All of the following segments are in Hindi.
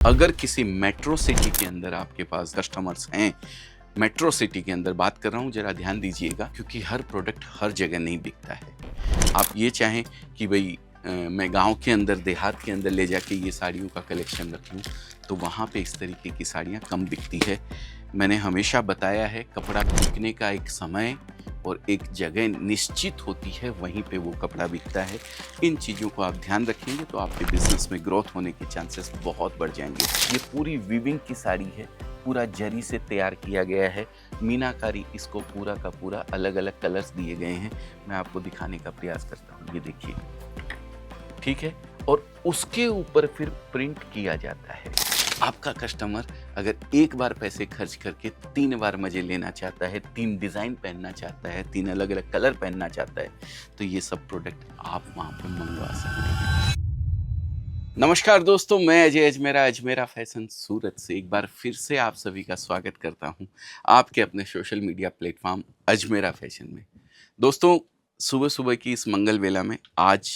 अगर किसी मेट्रो सिटी के अंदर आपके पास कस्टमर्स हैं, मेट्रो सिटी के अंदर बात कर रहा हूँ, जरा ध्यान दीजिएगा क्योंकि हर प्रोडक्ट हर जगह नहीं बिकता है। आप ये चाहें कि भाई मैं गांव के अंदर देहात के अंदर ले जाके ये साड़ियों का कलेक्शन रख लूँ, तो वहाँ पे इस तरीके की साड़ियाँ कम बिकती है। मैंने हमेशा बताया है, कपड़ा बिकने का एक समय और एक जगह निश्चित होती है, वहीं पे वो कपड़ा बिकता है। इन चीज़ों को आप ध्यान रखेंगे तो आपके बिजनेस में ग्रोथ होने के चांसेस बहुत बढ़ जाएंगे। ये पूरी वीविंग की साड़ी है, पूरा जरी से तैयार किया गया है, मीनाकारी इसको पूरा का पूरा अलग अलग कलर्स दिए गए हैं। मैं आपको दिखाने का प्रयास करता हूँ, ये देखिए, ठीक है। और उसके ऊपर फिर प्रिंट किया जाता है। आपका कस्टमर अगर एक बार पैसे खर्च करके 3 बार मजे लेना चाहता है, 3 डिज़ाइन पहनना चाहता है, 3 अलग अलग कलर पहनना चाहता है, तो ये सब प्रोडक्ट आप वहाँ पे मंगवा सकते हैं। नमस्कार दोस्तों, मैं अजय अजमेरा, अजमेरा फैशन सूरत से एक बार फिर से आप सभी का स्वागत करता हूँ आपके अपने social media platform Ajmera fashion में। दोस्तों, सुबह सुबह की इस मंगल वेला में आज,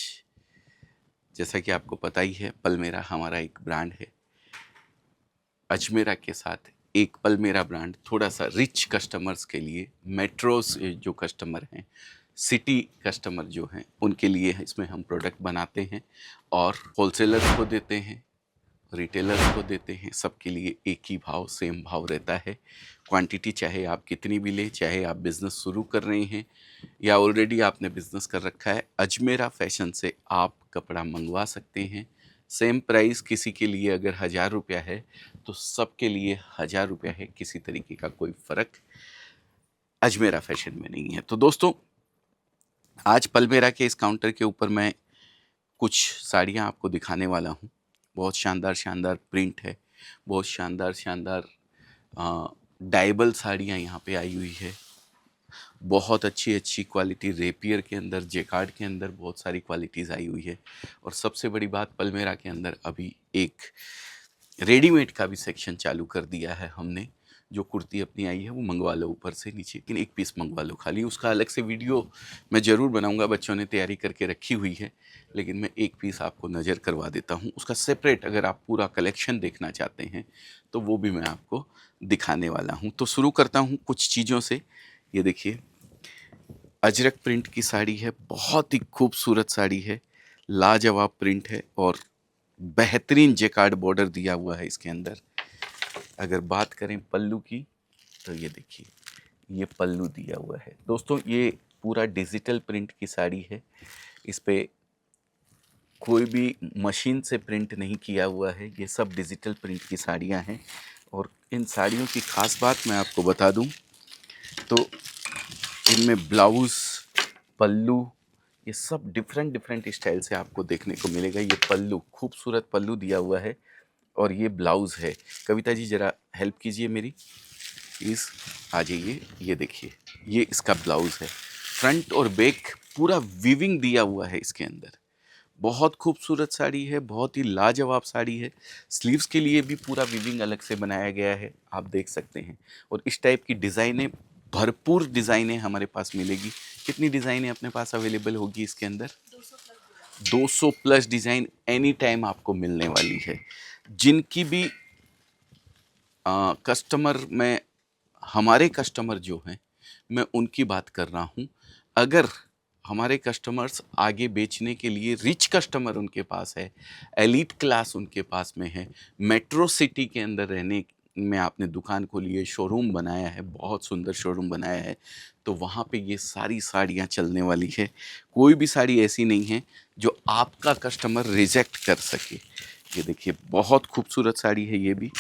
जैसा कि आपको पता ही है, पलमेरा हमारा एक ब्रांड है। अजमेरा के साथ एक पलमेरा ब्रांड थोड़ा सा रिच कस्टमर्स के लिए, मेट्रोस जो कस्टमर हैं, सिटी कस्टमर जो हैं, उनके लिए इसमें हम प्रोडक्ट बनाते हैं और होलसेलर्स को देते हैं, रिटेलर्स को देते हैं। सबके लिए एक ही भाव, सेम भाव रहता है। क्वांटिटी चाहे आप कितनी भी लें, चाहे आप बिज़नेस शुरू कर रहे हैं या ऑलरेडी आपने बिज़नेस कर रखा है, अजमेरा फैशन से आप कपड़ा मंगवा सकते हैं। सेम प्राइस किसी के लिए अगर 1000 रुपया है तो सबके लिए 1000 रुपया है। किसी तरीके का कोई फ़र्क अजमेरा फैशन में नहीं है। तो दोस्तों, आज पलमेरा के इस काउंटर के ऊपर मैं कुछ साड़ियाँ आपको दिखाने वाला हूँ। बहुत शानदार शानदार प्रिंट है, बहुत शानदार शानदार डाइबल साड़ियाँ यहाँ पे आई हुई है। बहुत अच्छी अच्छी क्वालिटी रेपियर के अंदर, जेकार्ड के अंदर बहुत सारी क्वालिटीज़ आई हुई है। और सबसे बड़ी बात, पलमेरा के अंदर अभी एक रेडीमेड का भी सेक्शन चालू कर दिया है हमने। जो कुर्ती अपनी आई है वो मंगवा लो ऊपर से नीचे, लेकिन एक पीस मंगवा लो खाली। उसका अलग से वीडियो मैं ज़रूर बनाऊंगा, बच्चों ने तैयारी करके रखी हुई है, लेकिन मैं एक पीस आपको नज़र करवा देता हूँ उसका सेपरेट। अगर आप पूरा कलेक्शन देखना चाहते हैं तो वो भी मैं आपको दिखाने वाला हूँ। तो शुरू करता हूँ कुछ चीज़ों से। ये देखिए, अजरक प्रिंट की साड़ी है, बहुत ही खूबसूरत साड़ी है, लाजवाब प्रिंट है और बेहतरीन जेकार्ड बॉर्डर दिया हुआ है इसके अंदर। अगर बात करें पल्लू की, तो ये देखिए, ये पल्लू दिया हुआ है। दोस्तों, ये पूरा डिजिटल प्रिंट की साड़ी है। इस पे कोई भी मशीन से प्रिंट नहीं किया हुआ है, ये सब डिजिटल प्रिंट की साड़ियाँ हैं। और इन साड़ियों की ख़ास बात मैं आपको बता दूं तो इनमें ब्लाउज़, पल्लू, ये सब डिफरेंट डिफरेंट स्टाइल से आपको देखने को मिलेगा। ये पल्लू, खूबसूरत पल्लू दिया हुआ है और ये ब्लाउज़ है। कविता जी ज़रा हेल्प कीजिए मेरी, प्लीज़ आ जाइए। ये देखिए, ये इसका ब्लाउज़ है। फ्रंट और बैक पूरा वीविंग दिया हुआ है इसके अंदर। बहुत खूबसूरत साड़ी है, बहुत ही लाजवाब साड़ी है। स्लीव्स के लिए भी पूरा वीविंग अलग से बनाया गया है, आप देख सकते हैं। और इस टाइप की डिज़ाइनें, भरपूर डिज़ाइनें हमारे पास मिलेगी। कितनी डिज़ाइनें अपने पास अवेलेबल होगी इसके अंदर? 200 प्लस डिज़ाइन एनी टाइम आपको मिलने वाली है। जिनकी भी कस्टमर में, हमारे कस्टमर जो हैं, मैं उनकी बात कर रहा हूँ। अगर हमारे कस्टमर्स आगे बेचने के लिए, रिच कस्टमर उनके पास है, एलीट क्लास उनके पास में है, मेट्रो सिटी के अंदर रहने में आपने दुकान खोली है, शोरूम बनाया है, बहुत सुंदर शोरूम बनाया है, तो वहाँ पे ये सारी साड़ियाँ चलने वाली है। कोई भी साड़ी ऐसी नहीं है जो आपका कस्टमर रिजेक्ट कर सके। ये देखिए, बहुत खूबसूरत साड़ी है। ये भी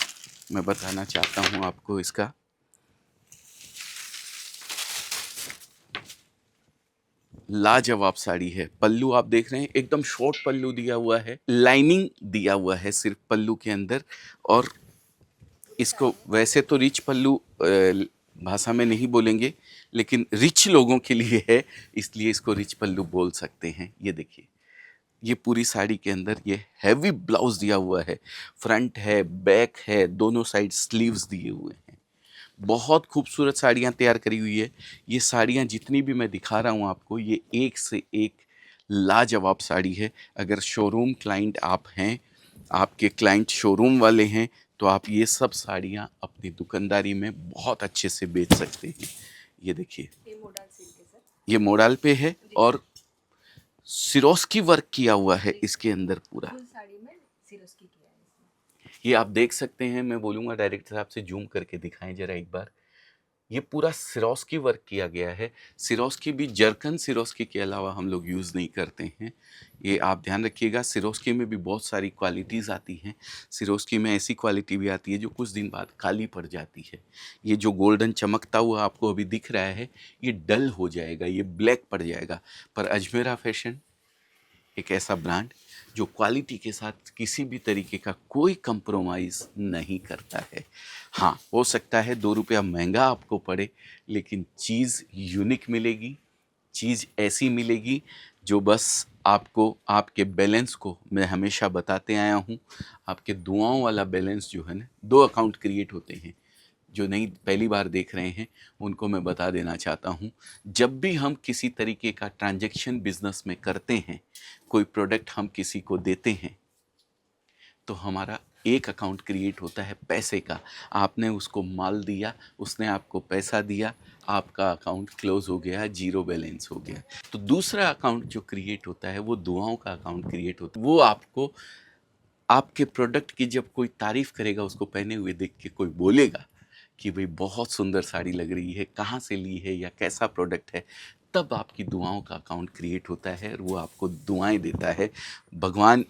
मैं बताना चाहता हूँ आपको, इसका लाजवाब साड़ी है। पल्लू आप देख रहे हैं, एकदम शॉर्ट पल्लू दिया हुआ है, लाइनिंग दिया हुआ है सिर्फ पल्लू के अंदर। और इसको वैसे तो रिच पल्लू भाषा में नहीं बोलेंगे, लेकिन रिच लोगों के लिए है, इसलिए इसको रिच पल्लू बोल सकते हैं। ये देखिए, ये पूरी साड़ी के अंदर ये हैवी ब्लाउज दिया हुआ है, फ्रंट है, बैक है, दोनों साइड स्लीव्स दिए हुए हैं। बहुत खूबसूरत साड़ियाँ तैयार करी हुई है। ये साड़ियाँ जितनी भी मैं दिखा रहा हूँ आपको, ये एक से एक लाजवाब साड़ी है। अगर शोरूम क्लाइंट आप हैं आपके क्लाइंट शोरूम वाले हैं तो आप ये सब साड़ियाँ अपनी दुकानदारी में बहुत अच्छे से बेच सकते हैं। ये देखिए, ये मोडाल सिल्क है सर। ये मोडाल पे है जी और सिरोस्की वर्क किया हुआ है जी। इसके अंदर पूरा। फुल साड़ी में सिरोस्की किया है इसमें। ये आप देख सकते हैं, मैं बोलूँगा डायरेक्टर साहब से जूम करके दिखाएं जरा एक बार। ये पूरा सिरोस्की वर्क किया गया है। सिरोस्की भी जरकन सिरोस्की के अलावा हम लोग यूज़ नहीं करते हैं। ये आप ध्यान रखिएगा, सिरोस्की में भी बहुत सारी क्वालिटीज़ आती हैं। सिरोस्की में ऐसी क्वालिटी भी आती है जो कुछ दिन बाद काली पड़ जाती है। ये जो गोल्डन चमकता हुआ आपको अभी दिख रहा है, ये डल हो जाएगा, ये ब्लैक पड़ जाएगा। पर अजमेरा फैशन एक ऐसा ब्रांड जो क्वालिटी के साथ किसी भी तरीके का कोई कंप्रोमाइज़ नहीं करता है। हाँ, हो सकता है 2 रुपया महंगा आपको पड़े, लेकिन चीज़ यूनिक मिलेगी, चीज़ ऐसी मिलेगी जो बस आपको आपके बैलेंस को, मैं हमेशा बताते आया हूँ, आपके दुआओं वाला बैलेंस जो है ना, 2 अकाउंट क्रिएट होते हैं। जो नहीं पहली बार देख रहे हैं उनको मैं बता देना चाहता हूँ, जब भी हम किसी तरीके का ट्रांजैक्शन बिजनेस में करते हैं, कोई प्रोडक्ट हम किसी को देते हैं, तो हमारा एक अकाउंट क्रिएट होता है पैसे का। आपने उसको माल दिया, उसने आपको पैसा दिया, आपका अकाउंट क्लोज हो गया, जीरो बैलेंस हो गया। तो दूसरा अकाउंट जो क्रिएट होता है वो दुआओं का अकाउंट क्रिएट होता है। वो आपको आपके प्रोडक्ट की जब कोई तारीफ करेगा, उसको पहने हुए देख के कोई बोलेगा कि भाई बहुत सुंदर साड़ी लग रही है, कहाँ से ली है या कैसा प्रोडक्ट है, तब आपकी दुआओं का अकाउंट क्रिएट होता है और वो आपको दुआएं देता है। भगवान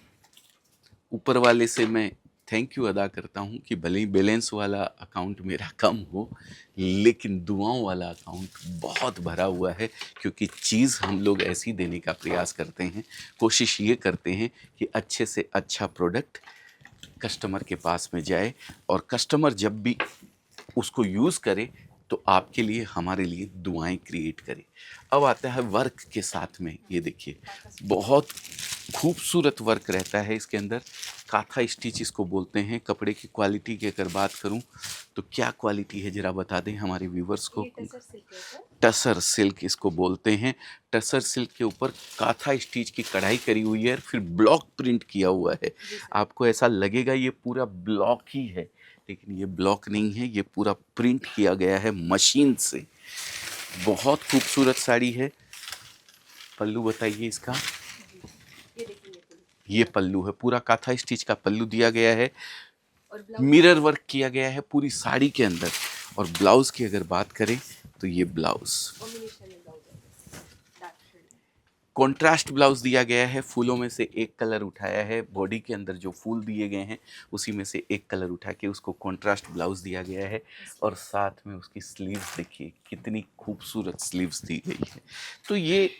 ऊपर वाले से मैं थैंक यू अदा करता हूँ कि भले ही बैलेंस वाला अकाउंट मेरा कम हो, लेकिन दुआओं वाला अकाउंट बहुत भरा हुआ है, क्योंकि चीज़ हम लोग ऐसी देने का प्रयास करते हैं, कोशिश ये करते हैं कि अच्छे से अच्छा प्रोडक्ट कस्टमर के पास में जाए और कस्टमर जब भी उसको यूज़ करे तो आपके लिए, हमारे लिए दुआएं क्रिएट करे। अब आता है वर्क के साथ में, ये देखिए बहुत खूबसूरत वर्क रहता है इसके अंदर। काथा स्टिच इसको बोलते हैं। कपड़े की क्वालिटी की अगर बात करूं तो क्या क्वालिटी है जरा बता दें हमारे व्यूवर्स को। ये टसर सिल्क है सर। टसर सिल्क इसको बोलते हैं। टसर सिल्क के ऊपर काथा स्टिच की कढ़ाई करी हुई है, फिर ब्लॉक प्रिंट किया हुआ है। आपको ऐसा लगेगा ये पूरा ब्लॉक ही है, लेकिन ये ब्लॉक नहीं है, ये पूरा प्रिंट किया गया है मशीन से। बहुत खूबसूरत साड़ी है। पल्लू बताइए इसका। ये देखिए ये पल्लू है, पूरा काथा स्टिच का पल्लू दिया गया है, और ब्लाउज मिरर वर्क किया गया है पूरी साड़ी के अंदर। और ब्लाउज की अगर बात करें तो ये ब्लाउज कॉम्बिनेशन में ब्लाउज है, डार्क शेड में। कॉन्ट्रास्ट ब्लाउज दिया गया है। फूलों में से एक कलर उठाया है, बॉडी के अंदर जो फूल दिए गए हैं उसी में से एक कलर उठा के उसको कॉन्ट्रास्ट ब्लाउज दिया गया है। और साथ में उसकी स्लीव्स देखिए कितनी खूबसूरत स्लीव्स दी गई है। तो ये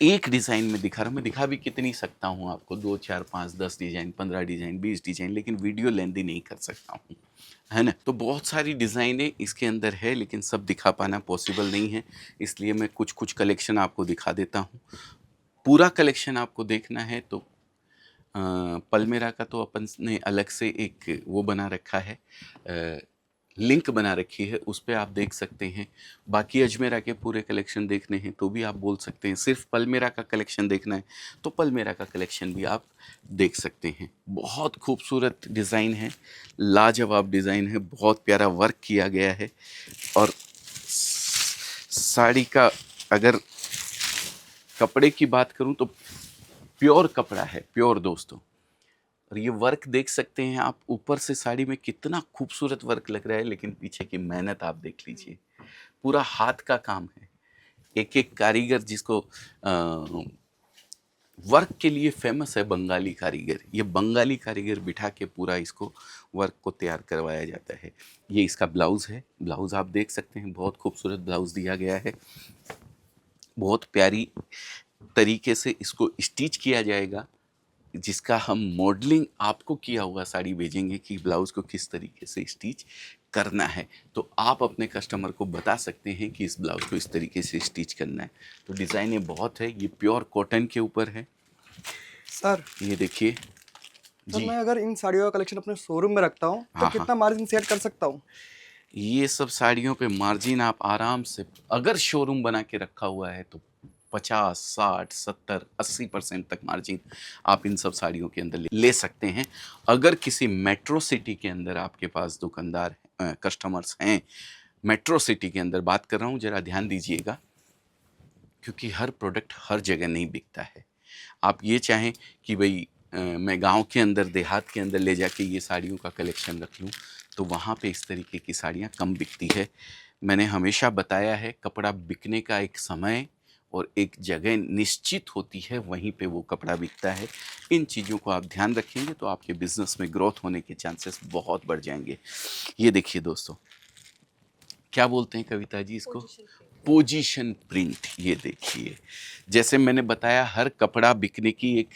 एक डिज़ाइन में दिखा रहा हूँ, मैं दिखा भी कितनी सकता हूँ आपको, 2 4 5 10 डिज़ाइन, 15 डिज़ाइन, 20 डिज़ाइन, लेकिन वीडियो लेंथी नहीं कर सकता हूँ, है ना। तो बहुत सारी डिज़ाइनें इसके अंदर है, लेकिन सब दिखा पाना पॉसिबल नहीं है, इसलिए मैं कुछ कुछ कलेक्शन आपको दिखा देता हूँ। पूरा कलेक्शन आपको देखना है तो पलमेरा का तो अपन ने अलग से एक वो बना रखा है, लिंक बना रखी है, उस पर आप देख सकते हैं। बाकी अजमेरा के पूरे कलेक्शन देखने हैं तो भी आप बोल सकते हैं। सिर्फ पलमेरा का कलेक्शन देखना है तो पलमेरा का कलेक्शन भी आप देख सकते हैं। बहुत खूबसूरत डिज़ाइन है, लाजवाब डिज़ाइन है, बहुत प्यारा वर्क किया गया है। और साड़ी का अगर कपड़े की बात करूं तो प्योर कपड़ा है, प्योर दोस्तों। और ये वर्क देख सकते हैं आप, ऊपर से साड़ी में कितना खूबसूरत वर्क लग रहा है, लेकिन पीछे की मेहनत आप देख लीजिए, पूरा हाथ का काम है। एक एक कारीगर जिसको वर्क के लिए फेमस है, बंगाली कारीगर, ये बंगाली कारीगर बिठा के पूरा इसको वर्क को तैयार करवाया जाता है। ये इसका ब्लाउज़ है, ब्लाउज़ आप देख सकते हैं, बहुत खूबसूरत ब्लाउज़ दिया गया है। बहुत प्यारी तरीके से इसको स्टिच किया जाएगा, जिसका हम मॉडलिंग आपको किया हुआ साड़ी भेजेंगे कि ब्लाउज़ को किस तरीके से स्टिच करना है। तो आप अपने कस्टमर को बता सकते हैं कि इस ब्लाउज़ को इस तरीके से स्टिच करना है। तो डिज़ाइनें बहुत है। ये प्योर कॉटन के ऊपर है सर। ये देखिए सर जी। मैं अगर इन साड़ियों का कलेक्शन अपने शोरूम में रखता हूँ तो हाँ, कितना मार्जिन सेट कर सकता हूँ? ये सब साड़ियों पे मार्जिन आप आराम से, अगर शोरूम बना के रखा हुआ है तो 50, 60, 70, 80% तक मार्जिन आप इन सब साड़ियों के अंदर ले सकते हैं। अगर किसी मेट्रो सिटी के अंदर आपके पास दुकानदार कस्टमर्स हैं, मेट्रो सिटी के अंदर बात कर रहा हूँ, ज़रा ध्यान दीजिएगा, क्योंकि हर प्रोडक्ट हर जगह नहीं बिकता है। आप ये चाहें कि भाई मैं गांव के अंदर, देहात के अंदर ले जाके ये साड़ियों का कलेक्शन रख लूँ, तो वहाँ पे इस तरीके की साड़ियाँ कम बिकती है। मैंने हमेशा बताया है, कपड़ा बिकने का एक समय और एक जगह निश्चित होती है, वहीं पे वो कपड़ा बिकता है। इन चीज़ों को आप ध्यान रखेंगे तो आपके बिजनेस में ग्रोथ होने के चांसेस बहुत बढ़ जाएंगे। ये देखिए दोस्तों, क्या बोलते हैं कविता जी इसको? पोजीशन पे पोजीशन प्रिंट। ये देखिए, जैसे मैंने बताया हर कपड़ा बिकने की एक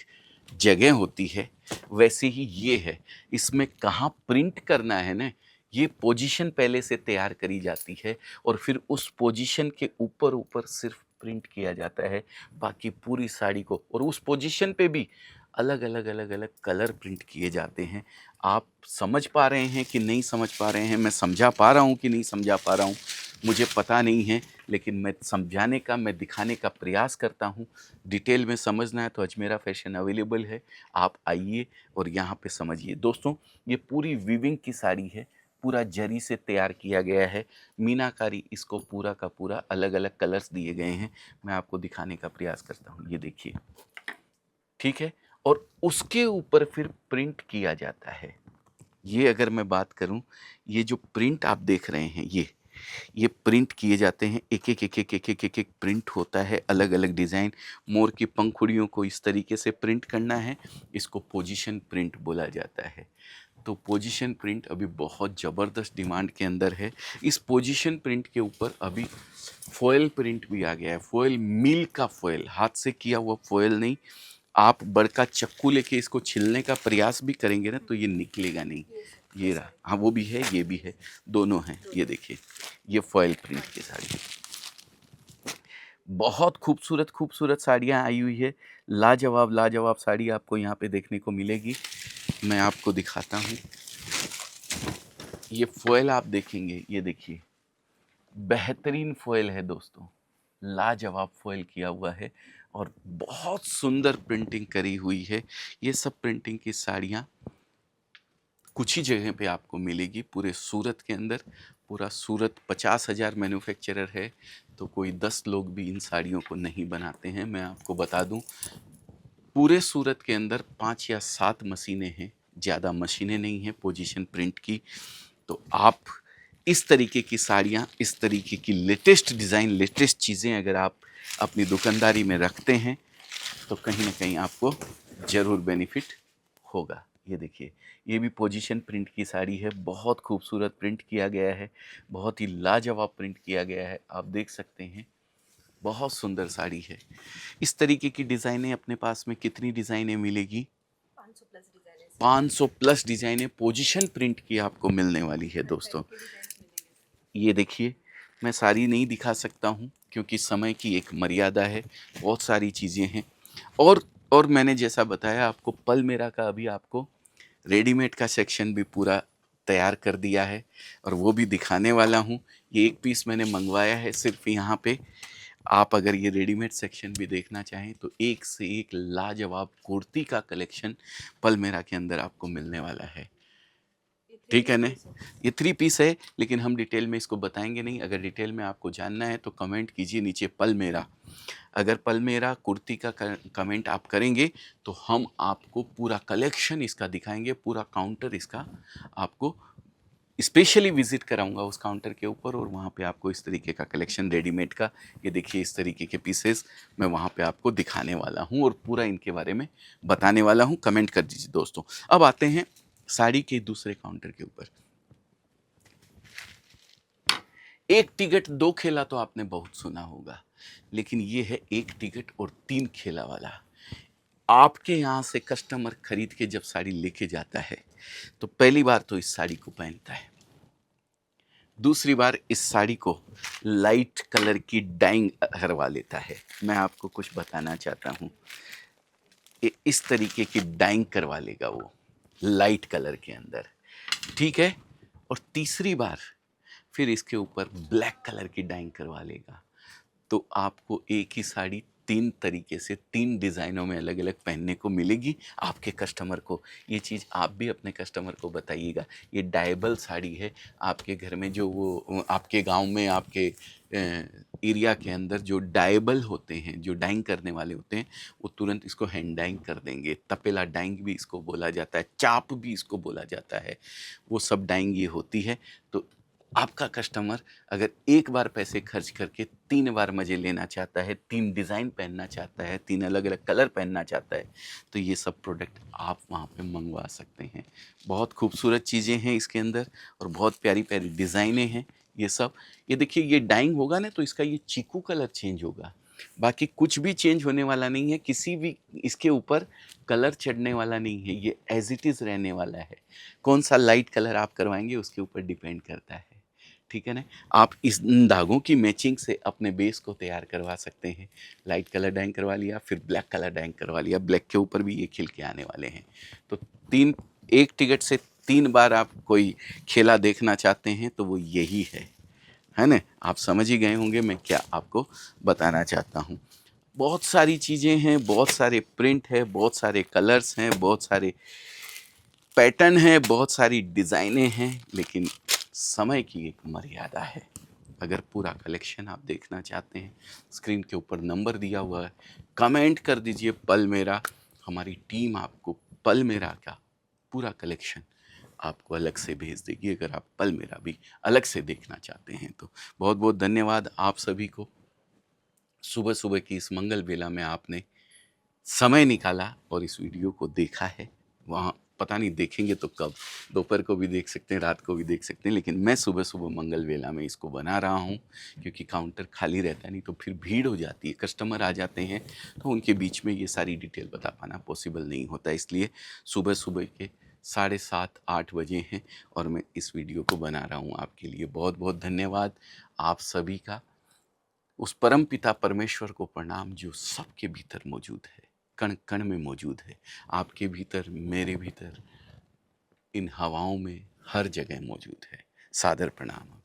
जगह होती है, वैसे ही ये है। इसमें कहाँ प्रिंट करना है ना, ये पोजीशन पहले से तैयार करी जाती है और फिर उस पोजीशन के ऊपर ऊपर सिर्फ प्रिंट किया जाता है, बाकी पूरी साड़ी को। और उस पोजीशन पे भी अलग अलग अलग अलग कलर प्रिंट किए जाते हैं। आप समझ पा रहे हैं कि नहीं समझ पा रहे हैं, मैं समझा पा रहा हूँ कि नहीं समझा पा रहा हूँ, मुझे पता नहीं है, लेकिन मैं समझाने का, मैं दिखाने का प्रयास करता हूँ। डिटेल में समझना है तो अजमेरा फैशन अवेलेबल है, आप आइए और यहाँ पे समझिए। दोस्तों, ये पूरी वीविंग की साड़ी है, पूरा जरी से तैयार किया गया है, मीनाकारी इसको पूरा का पूरा, अलग अलग कलर्स दिए गए हैं। मैं आपको दिखाने का प्रयास करता हूँ, ये देखिए, ठीक है। और उसके ऊपर फिर प्रिंट किया जाता है। ये अगर मैं बात करूं, ये जो प्रिंट आप देख रहे हैं, ये प्रिंट किए जाते हैं, एक एक एक एक एक एक एक एक प्रिंट होता है, अलग अलग डिज़ाइन। मोर की पंखुड़ियों को इस तरीके से प्रिंट करना है, इसको पोजीशन प्रिंट बोला जाता है। तो पोजीशन प्रिंट अभी बहुत ज़बरदस्त डिमांड के अंदर है। इस पोजीशन प्रिंट के ऊपर अभी फॉयल प्रिंट भी आ गया है। फॉयल, मिल का फॉयल, हाथ से किया हुआ फॉयल नहीं। आप बड़का चक्कू लेके इसको छिलने का प्रयास भी करेंगे ना तो ये निकलेगा नहीं। ये रहा, हाँ वो भी है, ये भी है, दोनों हैं। ये देखिए, ये फॉयल प्रिंट की साड़ी, बहुत खूबसूरत खूबसूरत साड़ियाँ आई हुई है। लाजवाब लाजवाब साड़ी आपको यहाँ पे देखने को मिलेगी। मैं आपको दिखाता हूँ, ये फॉयल आप देखेंगे, ये देखिए, बेहतरीन फॉयल है दोस्तों, लाजवाब फॉयल किया हुआ है और बहुत सुंदर प्रिंटिंग करी हुई है। ये सब प्रिंटिंग की साड़ियाँ कुछ ही जगह पे आपको मिलेगी पूरे सूरत के अंदर। पूरा सूरत 50,000 मैन्युफैक्चरर है, तो कोई 10 लोग भी इन साड़ियों को नहीं बनाते हैं। मैं आपको बता दूं, पूरे सूरत के अंदर 5 या 7 मशीनें हैं, ज़्यादा मशीनें नहीं हैं पोजीशन प्रिंट की। तो आप इस तरीके की साड़ियाँ, इस तरीके की लेटेस्ट डिज़ाइन, लेटेस्ट चीज़ें अगर आप अपनी दुकानदारी में रखते हैं तो कहीं ना कहीं आपको ज़रूर बेनिफिट होगा। ये देखिए, ये भी पोजीशन प्रिंट की साड़ी है, बहुत खूबसूरत प्रिंट किया गया है, बहुत ही लाजवाब प्रिंट किया गया है, आप देख सकते हैं, बहुत सुंदर साड़ी है। इस तरीके की डिज़ाइनें अपने पास में कितनी डिज़ाइनें मिलेगी? 500 प्लस डिजाइन है। 500 प्लस डिज़ाइनें पोजीशन प्रिंट की आपको मिलने वाली है दोस्तों। ये देखिए, मैं सारी नहीं दिखा सकता हूँ क्योंकि समय की एक मर्यादा है, बहुत सारी चीज़ें हैं। और मैंने जैसा बताया आपको, पलमेरा का अभी आपको रेडीमेड का सेक्शन भी पूरा तैयार कर दिया है और वो भी दिखाने वाला हूँ। ये एक पीस मैंने मंगवाया है सिर्फ यहाँ पे। आप अगर ये रेडीमेड सेक्शन भी देखना चाहें तो एक से एक लाजवाब कुर्ती का कलेक्शन पलमेरा के अंदर आपको मिलने वाला है। ठीक है ना? ये 3 पीस है, लेकिन हम डिटेल में इसको बताएंगे नहीं। अगर डिटेल में आपको जानना है तो कमेंट कीजिए नीचे पलमेरा। अगर पलमेरा कुर्ती का कमेंट आप करेंगे तो हम आपको पूरा कलेक्शन इसका दिखाएंगे, पूरा काउंटर इसका आपको स्पेशली विजिट कराऊंगा उस काउंटर के ऊपर, और वहाँ पे आपको इस तरीके का कलेक्शन रेडीमेड का, ये देखिए इस तरीके के पीसेस मैं वहाँ पे आपको दिखाने वाला हूँ और पूरा इनके बारे में बताने वाला हूँ। कमेंट कर दीजिए दोस्तों। अब आते हैं साड़ी के दूसरे काउंटर के ऊपर। एक टिकट 2 खेला तो आपने बहुत सुना होगा, लेकिन ये है 1 टिकट और 3 खेला वाला। आपके यहाँ से कस्टमर खरीद के जब साड़ी लेके जाता है तो पहली बार तो इस साड़ी को पहनता है, दूसरी बार इस साड़ी को लाइट कलर की डाइंग करवा लेता है। मैं आपको कुछ बताना चाहता हूँ, इस तरीके की डाइंग करवा लेगा वो लाइट कलर के अंदर, ठीक है। और तीसरी बार फिर इसके ऊपर ब्लैक कलर की डाइंग करवा लेगा। तो आपको एक ही साड़ी 3 तरीके से 3 डिज़ाइनों में अलग अलग पहनने को मिलेगी आपके कस्टमर को। ये चीज़ आप भी अपने कस्टमर को बताइएगा। ये डाइबल साड़ी है। आपके घर में जो वो आपके गांव में आपके एरिया के अंदर जो डाइबल होते हैं, जो डाइंग करने वाले होते हैं, वो तुरंत इसको हैंड डाइंग कर देंगे। तपेला डाइंग भी इसको बोला जाता है, चाप भी इसको बोला जाता है। वो सब डाइंग ये होती है। तो आपका कस्टमर अगर एक बार पैसे खर्च करके 3 बार मज़े लेना चाहता है, 3 डिज़ाइन पहनना चाहता है, 3 अलग अलग कलर पहनना चाहता है, तो ये सब प्रोडक्ट आप वहाँ पे मंगवा सकते हैं। बहुत खूबसूरत चीज़ें हैं इसके अंदर और बहुत प्यारी प्यारी डिज़ाइनें हैं। ये सब, ये देखिए, ये डाइंग होगा ना तो इसका ये चीकू कलर चेंज होगा, बाकी कुछ भी चेंज होने वाला नहीं है। किसी भी इसके ऊपर कलर चढ़ने वाला नहीं है, ये एज इट इज़ रहने वाला है। कौन सा लाइट कलर आप करवाएंगे उसके ऊपर डिपेंड करता है, ठीक है ना। आप इस इन धागों की मैचिंग से अपने बेस को तैयार करवा सकते हैं। लाइट कलर डाइंग करवा लिया, फिर ब्लैक कलर डाइंग करवा लिया, ब्लैक के ऊपर भी ये खिल के आने वाले हैं। तो एक टिकट से 3 बार आप कोई खेला देखना चाहते हैं तो वो यही है ना। आप समझ ही गए होंगे मैं क्या आपको बताना चाहता हूँ। बहुत सारी चीज़ें हैं, बहुत सारे प्रिंट है, बहुत सारे कलर्स हैं, बहुत सारे पैटर्न है, बहुत सारी डिज़ाइनें हैं, लेकिन समय की एक मर्यादा है। अगर पूरा कलेक्शन आप देखना चाहते हैं, स्क्रीन के ऊपर नंबर दिया हुआ है, कमेंट कर दीजिए पल मेरा। हमारी टीम आपको पल मेरा का पूरा कलेक्शन आपको अलग से भेज देगी, अगर आप पल मेरा भी अलग से देखना चाहते हैं तो। बहुत बहुत धन्यवाद आप सभी को। सुबह सुबह की इस मंगल बेला में आपने समय निकाला और इस वीडियो को देखा है। वहाँ पता नहीं देखेंगे तो कब, दोपहर को भी देख सकते हैं, रात को भी देख सकते हैं, लेकिन मैं सुबह सुबह मंगल वेला में इसको बना रहा हूँ, क्योंकि काउंटर खाली रहता है, नहीं तो फिर भीड़ हो जाती है, कस्टमर आ जाते हैं तो उनके बीच में ये सारी डिटेल बता पाना पॉसिबल नहीं होता। इसलिए सुबह सुबह के 7:30-8 बजे हैं और मैं इस वीडियो को बना रहा हूँ आपके लिए। बहुत बहुत धन्यवाद आप सभी का। उस परम पिता परमेश्वर को प्रणाम जो सबके भीतर मौजूद है, कण कण में मौजूद है, आपके भीतर, मेरे भीतर, इन हवाओं में, हर जगह मौजूद है। सादर प्रणाम।